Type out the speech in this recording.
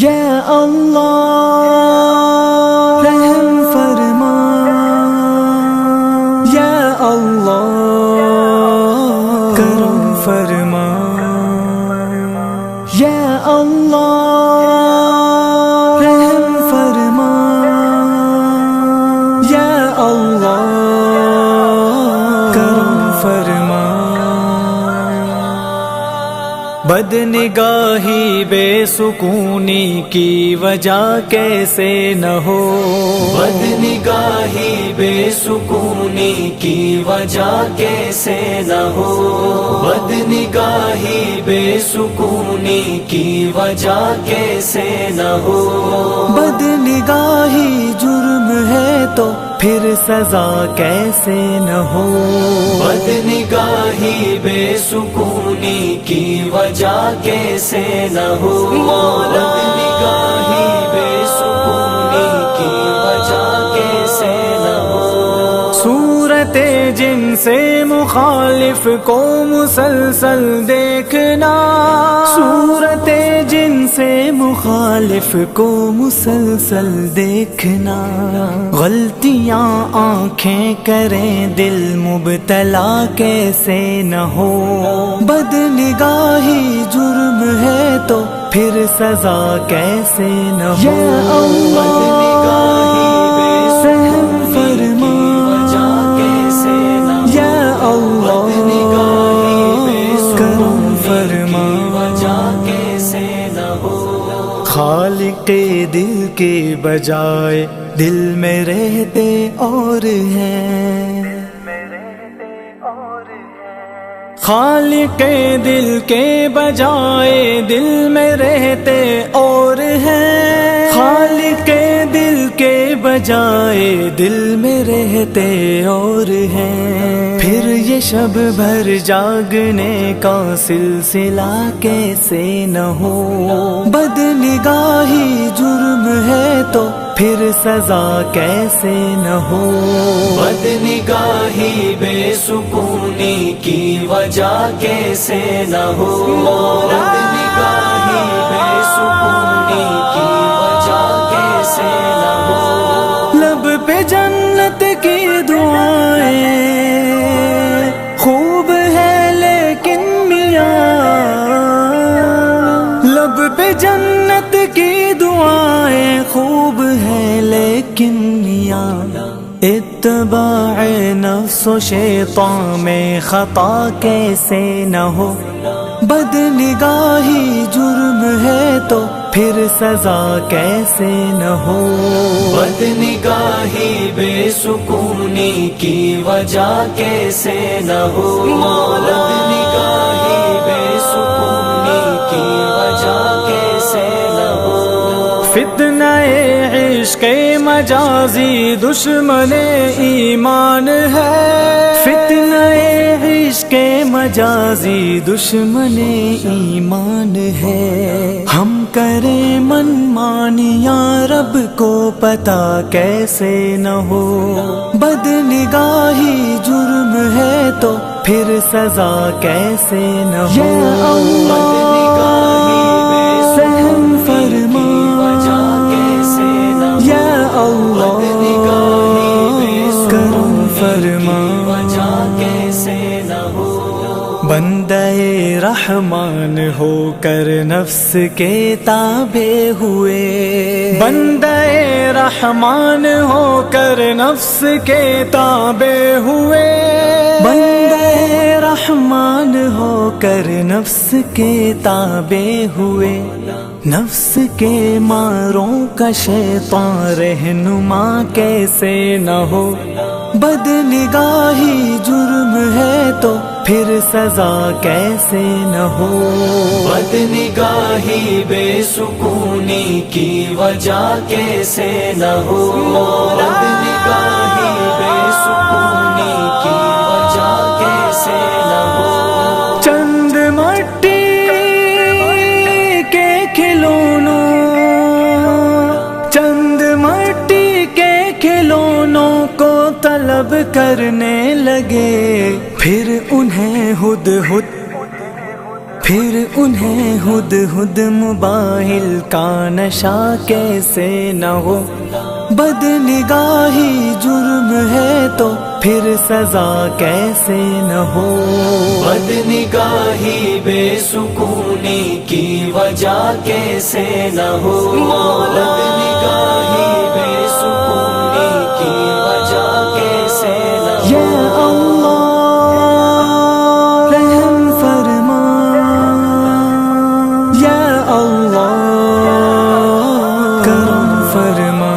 یا اللہ رحم فرما، یا اللہ کرم فرما، یا اللہ رحم فرما، یا اللہ کرم فرما۔ بد نگاہی بے سکونی کی وجہ کیسے نہ ہو، بد نگاہی بے سکونی کی وجہ کیسے نہ ہو، بد نگاہی بے سکونی کی وجہ کیسے نہ ہو۔ بد نگاہی جرم ہے تو پھر سزا کیسے نہ ہو، بد نگاہی بے سکونی کی وجہ کیسے نہ ہو، بد نگاہی بے سکونی کی وجہ کیسے نہ ہو۔ صورت جن سے مخالف کو مسلسل دیکھنا، صورت جن سے مخالف کو مسلسل دیکھنا، غلطیاں آنکھیں کریں دل مبتلا کیسے نہ ہو، بد نگاہی جرم ہے تو پھر سزا کیسے نہ ہو۔ یا اللہ رحم فرما، یا اللہ کرم فرما۔ خالق دل کے بجائے دل میں رہتے اور ہیں، خالق دل کے بجائے دل میں رہتے اور ہیں، خالق دل کے بجائے دل میں رہتے اور ہیں۔ پھر یہ شب بھر جاگنے کا سلسلہ کیسے نہ ہو، بد نگاہی جرم ہے تو پھر سزا کیسے نہ ہو، بد نگاہی بے سکونی کی وجہ کیسے نہ ہو، بد نگاہی بے سکونی کی وجہ کیسے نہ ہو۔ لب پہ جنت کی دعائیں خوب ہے لیکن میاں، لب پہ جنت کی دعائیں خوب ہے لیکن میاں، اتباع نفس و شیطان میں خطا کیسے نہ ہو، بد نگاہی جرم ہے تو پھر سزا کیسے نہ ہو، بد نگاہی بے سکونی کی وجہ کیسے نہ ہو، بد نگاہی بے سکونی کی وجہ کیسے نہ ہو۔ فتنہ عشق مجازی دشمن ایمان ہے، فتنہ عشق مجازی دشمن ایمان ہے، ہم کریں من مانیاں رب کو پتا کیسے نہ ہو، بد نگاہی جرم ہے تو پھر سزا کیسے نہ ہو، یا اللہ رحم فرما، یا اللہ کرم فرما۔ بندہ رحمان ہو کر نفس کے تابع ہوئے، بندہ رحمان ہو کر نفس کے تابع ہوئے، بندہ رحمان ہو کر نفس کے تابع ہوئے، نفس کے ماروں کا شیطان رہنما کیسے نہ ہو، بد نگاہی جرم ہے تو پھر سزا کیسے نہ ہو، بد نگاہی بے سکونی کی وجہ کیسے نہ ہو، بد نگاہی بے سکونی کی وجہ کیسے نہ ہو۔ چند مٹی کے کھلونوں، چند مٹی کے کھلونوں کو طلب کرنے لگے، پھر انہیں ہدہد پھر انہیں ہد ہد موبائل کا نشہ کیسے نہ ہو، بد نگاہی جرم ہے تو پھر سزا کیسے نہ ہو، بد نگاہی بے سکونی کی وجہ کیسے نہ ہو، بد نگاہی بے سکونی کی وجہ کیسے نہ ہو، یا اللہ رحم فرما، یا اللہ کرم فرما،